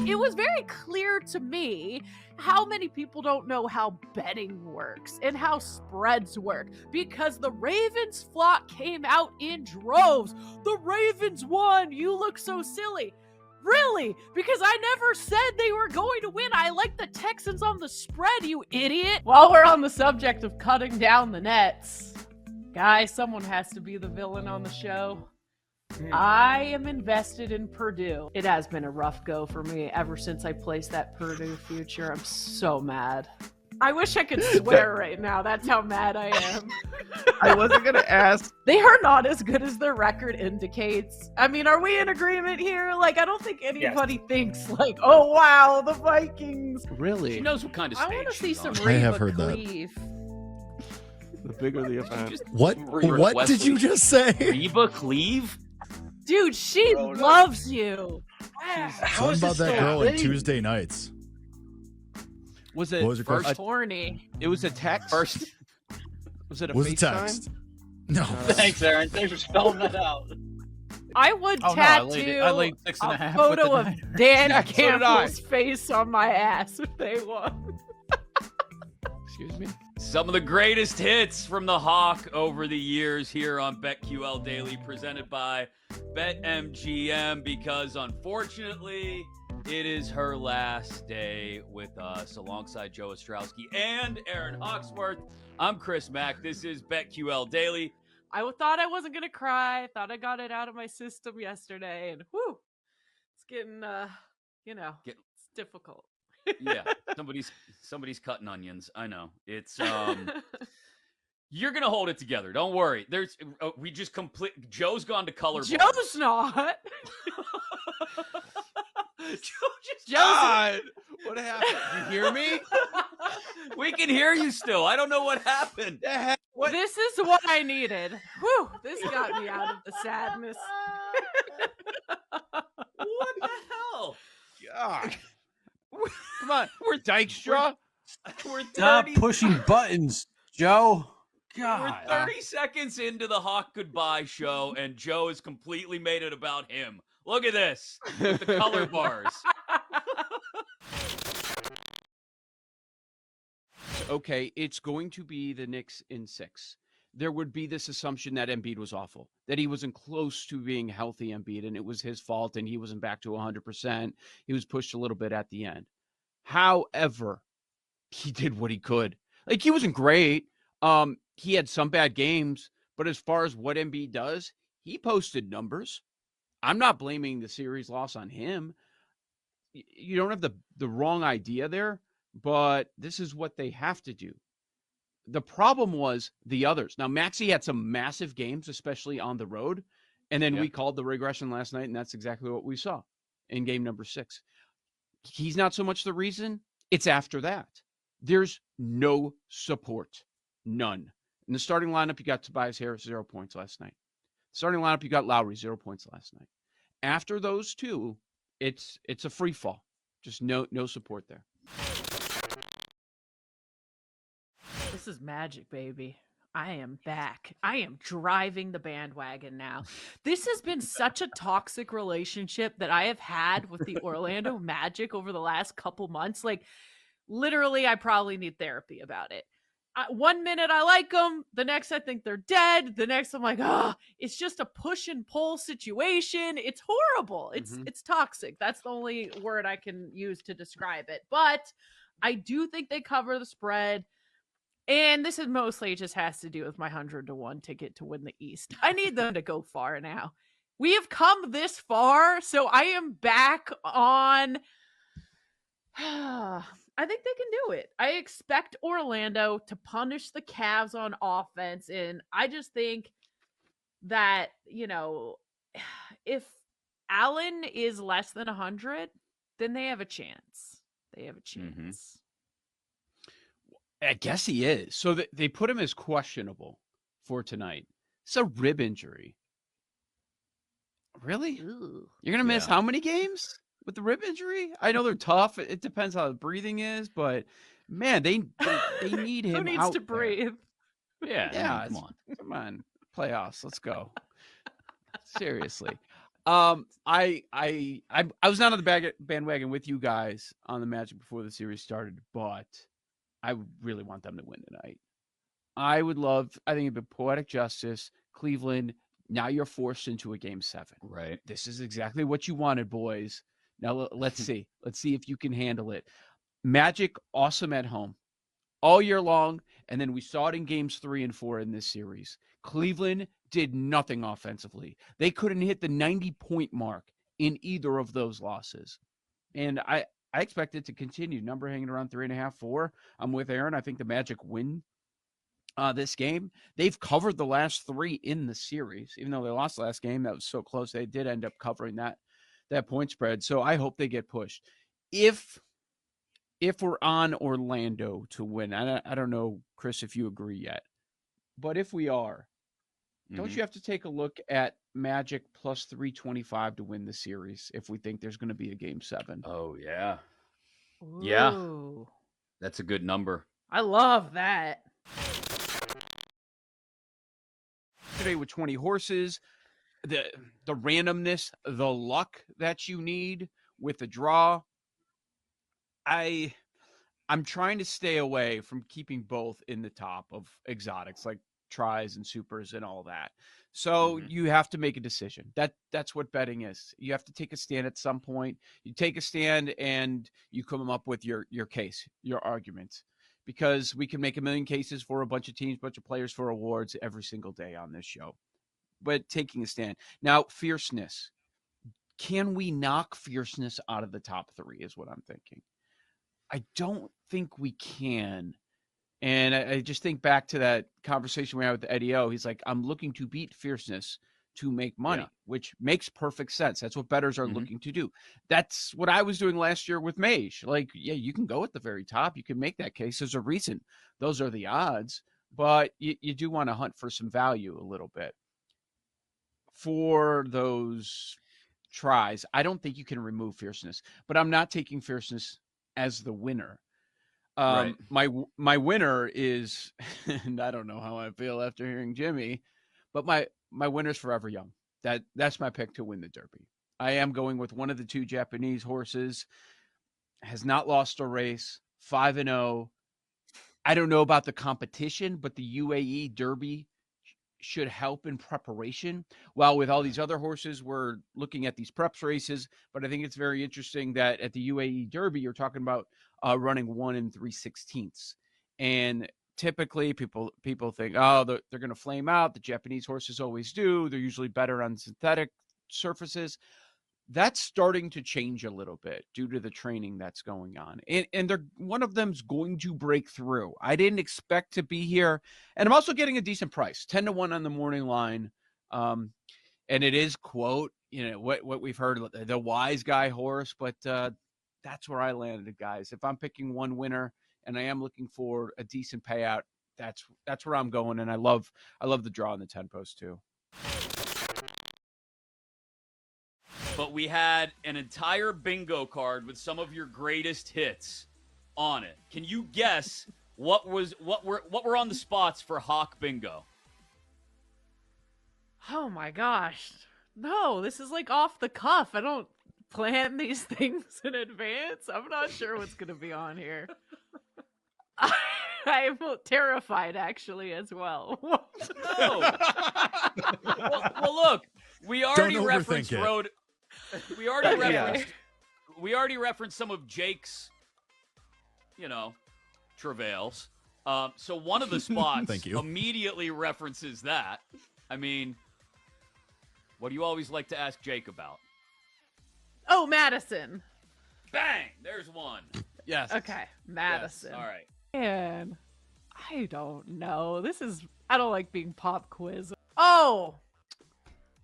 it was very clear to me how many people don't know how betting works and how spreads work, because the Ravens flock came out in droves. The Ravens won. You look so silly. Really? Because I never said they were going to win. I like the Texans on the spread, you idiot. While we're on the subject of cutting down the nets, guys, someone has to be the villain on the show. I am invested in Purdue. It has been a rough go for me ever since I placed that Purdue future. I'm so mad. I wish I could swear right now. That's how mad I am. I wasn't going to ask. They are not as good as their record indicates. I mean, are we in agreement here? Like, I don't think anybody thinks, like, oh, wow, the Vikings. Really? She knows what kind of stage I want to see some I have Reba heard that. Cleave. The bigger the event. What did you just say? Reba Cleave? Dude, she loves you. Something about that girl on Tuesday nights. Was it What was your question? Horny. It was a text? First. Was it a Was it FaceTime? text? No. Thanks, Aaron. Thanks for spelling that out. I would Oh, no, tattoo I laid 6.5 a with the photo of Niners. Dan Yeah, so did Campbell's face on my ass if they won. Excuse me? Some of the greatest hits from the Hawk over the years here on BetQL Daily, presented by BetMGM, because unfortunately it is her last day with us. Alongside Joe Ostrowski and Erin Hawksworth, I'm Chris Mack. This is BetQL Daily. I thought I wasn't gonna cry. Thought I got it out of my system yesterday, and whew, it's getting, it's difficult. Yeah, somebody's cutting onions. I know. It's you're gonna hold it together. Don't worry. There's we just complete. Joe's gone to color. Joe's not. God! What happened? You hear me? We can hear you still. I don't know what happened. This is what I needed. Whew, this got me out of the sadness. What the hell? God. Come on. We're Dykstra. We're Stop 30, pushing buttons, Joe. we're God. 30 seconds into the Hawk Goodbye show, and Joe has completely made it about him. Look at this with the color bars. Okay, it's going to be the Knicks in 6. There would be this assumption that Embiid was awful, that he wasn't close to being healthy, Embiid, and it was his fault, and he wasn't back to 100%. He was pushed a little bit at the end. However, he did what he could. Like, he wasn't great. He had some bad games, but as far as what Embiid does, he posted numbers. I'm not blaming the series loss on him. You don't have the wrong idea there, but this is what they have to do. The problem was the others. Now, Maxey had some massive games, especially on the road, and then we called the regression last night, and that's exactly what we saw in game number 6. He's not so much the reason. It's after that. There's no support. None. In the starting lineup, you got Tobias Harris, 0 points last night. Starting lineup, you got Lowry, 0 points last night. After those two, it's a free fall. Just no support there. This is magic, baby. I am back. I am driving the bandwagon now. This has been such a toxic relationship that I have had with the Orlando Magic over the last couple months. Like, literally, I probably need therapy about it. 1 minute I like them, the next I think they're dead, the next I'm like, it's just a push and pull situation. It's horrible. It's toxic. That's the only word I can use to describe it. But I do think they cover the spread. And this is mostly just has to do with my 100-1 ticket to win the East. I need them to go far now. We have come this far, so I am back on. I think they can do it. I expect Orlando to punish the Cavs on offense, and I just think that, if Allen is less than 100, then they have a chance. They have a chance. I guess he is. So they put him as questionable for tonight. It's a rib injury. Really? Ooh. You're going to miss how many games with the rib injury? I know they're tough. It depends how the breathing is, but man, they need him. Who needs out to there. breathe? Yeah, Yeah, come on. Come on. Playoffs. Let's go. Seriously. I was not on the bandwagon with you guys on the Magic before the series started, but I really want them to win tonight. I think it'd be poetic justice. Cleveland, now you're forced into a game 7. Right. This is exactly what you wanted, boys. Now let's see. Let's see if you can handle it. Magic, awesome at home all year long, and then we saw it in games 3 and 4 in this series. Cleveland did nothing offensively. They couldn't hit the 90-point mark in either of those losses. And I expect it to continue. Number hanging around 3.5, 4. I'm with Aaron. I think the Magic win this game. They've covered the last 3 in the series. Even though they lost the last game, that was so close. They did end up covering that point spread. So I hope they get pushed. If we're on Orlando to win, I don't know, Chris, if you agree yet, but if we are, don't you have to take a look at Magic plus 325 to win the series if we think there's going to be a game 7? Oh, yeah. Ooh. Yeah. That's a good number. I love that. Today with 20 horses, the randomness, the luck that you need with the draw. I'm trying to stay away from keeping both in the top of exotics like tries and supers and all that. So you have to make a decision. That's what betting is. You have to take a stand at some point. You take a stand and you come up with your case, your argument. Because we can make a million cases for a bunch of teams, bunch of players for awards every single day on this show. But taking a stand. Now, fierceness. Can we knock fierceness out of the top 3 is what I'm thinking. I don't think we can. And I just think back to that conversation we had with Eddie O. He's like, I'm looking to beat fierceness to make money, which makes perfect sense. That's what bettors are looking to do. That's what I was doing last year with Mage. Like, yeah, you can go at the very top. You can make that case. There's a reason. Those are the odds. But you do want to hunt for some value a little bit. For those tries, I don't think you can remove fierceness. But I'm not taking fierceness as the winner. Right. My winner is, and I don't know how I feel after hearing Jimmy, but my winner's Forever Young. That's my pick to win the Derby. I am going with one of the 2 Japanese horses. Has not lost a race, 5-0. I don't know about the competition, but the UAE Derby should help in preparation. While with all these other horses, we're looking at these preps races, but I think it's very interesting that at the UAE Derby, you're talking about running 1 3/16. And typically people think, oh, they're going to flame out. The Japanese horses always do. They're usually better on synthetic surfaces. That's starting to change a little bit due to the training that's going on. And one of them's going to break through. I didn't expect to be here. And I'm also getting a decent price, 10-1 on the morning line. And it is, quote, what we've heard, the wise guy horse, but that's where I landed, guys. If I'm picking one winner and I am looking for a decent payout, that's where I'm going. And I love the draw in the 10 post too. But we had an entire bingo card with some of your greatest hits on it. Can you guess what were on the spots for Hawk Bingo? Oh my gosh. No, this is like off the cuff. I don't plan these things in advance. I'm not sure what's going to be on here. I'm terrified, actually, as well. No. well, look, we already referenced road. We already referenced some of Jake's, travails. So one of the spots immediately references that. I mean, what do you always like to ask Jake about? Oh, Madison. Bang! There's one. Yes. Okay, Madison. Yes. All right. Man, I don't know. I don't like being pop quiz. Oh,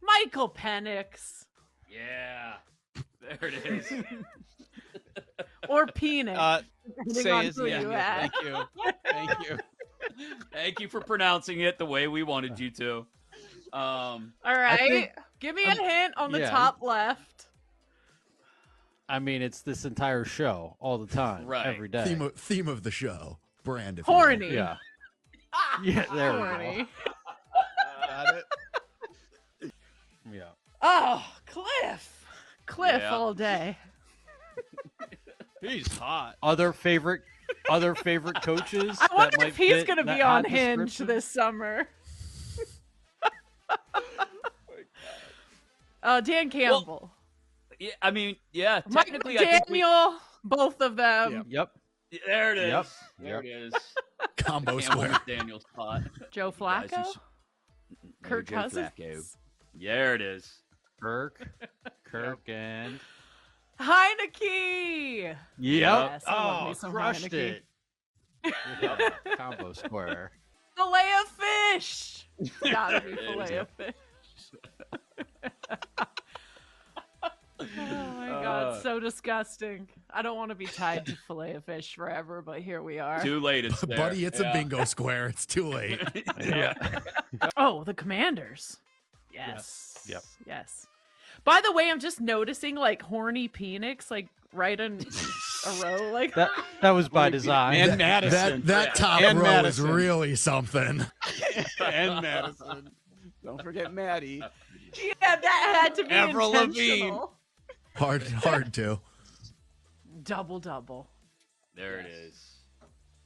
Michael Penix. Yeah. There it is. Or Penix. Say his name. Thank you. Thank you. Thank you for pronouncing it the way we wanted you to. All right. Give me a hint on the top left. I mean, it's this entire show all the time, right. every day. Theme of the show. Brand. If Horny. Yeah. Yeah, there Horny. we go. Got it. Yeah. Oh, Cliff Yeah. all day. He's hot. Other favorite coaches. I that wonder might if he's fit going to that be on hot Hinge description? this summer. Dan Campbell. Yeah, I mean, yeah. Mike Technically, I think Daniel, both of them. Yep. there it is. Yep. There it is. Combo Campbell square. Daniel's spot. Joe Guys, Flacco. who's- Kirk Joe Cousins. Flacco. There it is. Kirk, and Heineke. yep. Yes, I love me Oh, some crushed Heineke. it. Combo square. Filet of fish. Gotta be filet of fish. Oh my god, so disgusting. I don't want to be tied to filet of fish forever, but here we are. Too late. It's there. Buddy, it's Yeah. a bingo square. It's too late. Yeah. Oh, the Commanders. Yes. Yep. Yes. By the way, I'm just noticing like horny Penix, like right in a row, like That was by design. And Madison. That top And row Madison. is really something. And Madison. Don't forget Maddie. yeah, that had to be Avril Lavigne. intentional. Hard to. Double. There it is.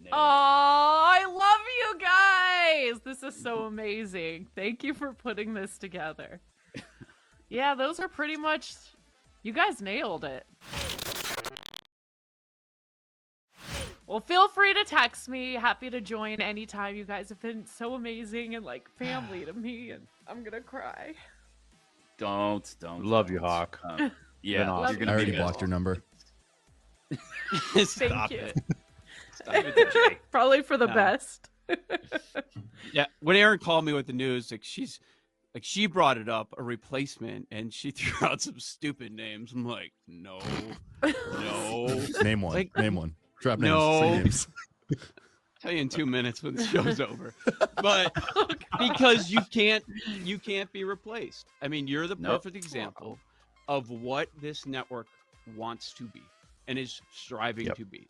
Nailed Oh, I love you guys. This is so amazing. Thank you for putting this together. Yeah, those are pretty much. You guys nailed it. Well, feel free to text me. Happy to join anytime. You guys have been so amazing and like family to me, and I'm gonna cry. it. Don't. Love you, Hawk. Yeah, Been awesome. you're gonna I already be blocked your number. Stop you. it. Stop it, Jay. Probably for the No. best. Yeah, when Erin called me with the news, she brought it up, a replacement, and she threw out some stupid names. I'm like, no. Name one. Like- Name one. Drop names. No. Say names. Tell you in 2 minutes when the show's over. But because you can't be replaced. I mean, you're the Nope. perfect example of what this network wants to be and is striving to be,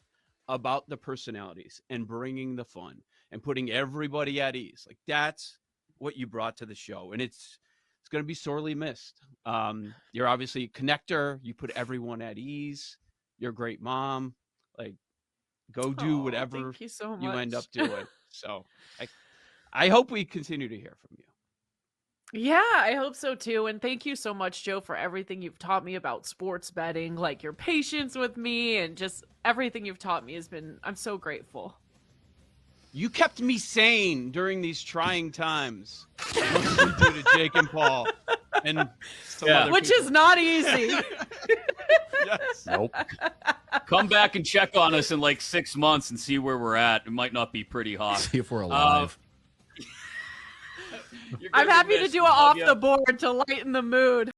about the personalities and bringing the fun and putting everybody at ease. Like that's what you brought to the show, and it's going to be sorely missed. You're obviously a connector. You put everyone at ease. You're a great mom. Like, go do whatever Thank you so much. you end up doing. So I hope we continue to hear from you. Yeah, I hope so too. And thank you so much, Joe, for everything you've taught me about sports betting, like your patience with me and just everything you've taught me has been, I'm so grateful. You kept me sane during these trying times. Mostly due to Jake and Paul and some other Which people. is not easy. Yes. Nope. Come back and check on us in like 6 months and see where we're at. It might not be pretty hot. See if we're alive. You're I'm gonna be happy to missed. do it Love off ya. the board to lighten the mood.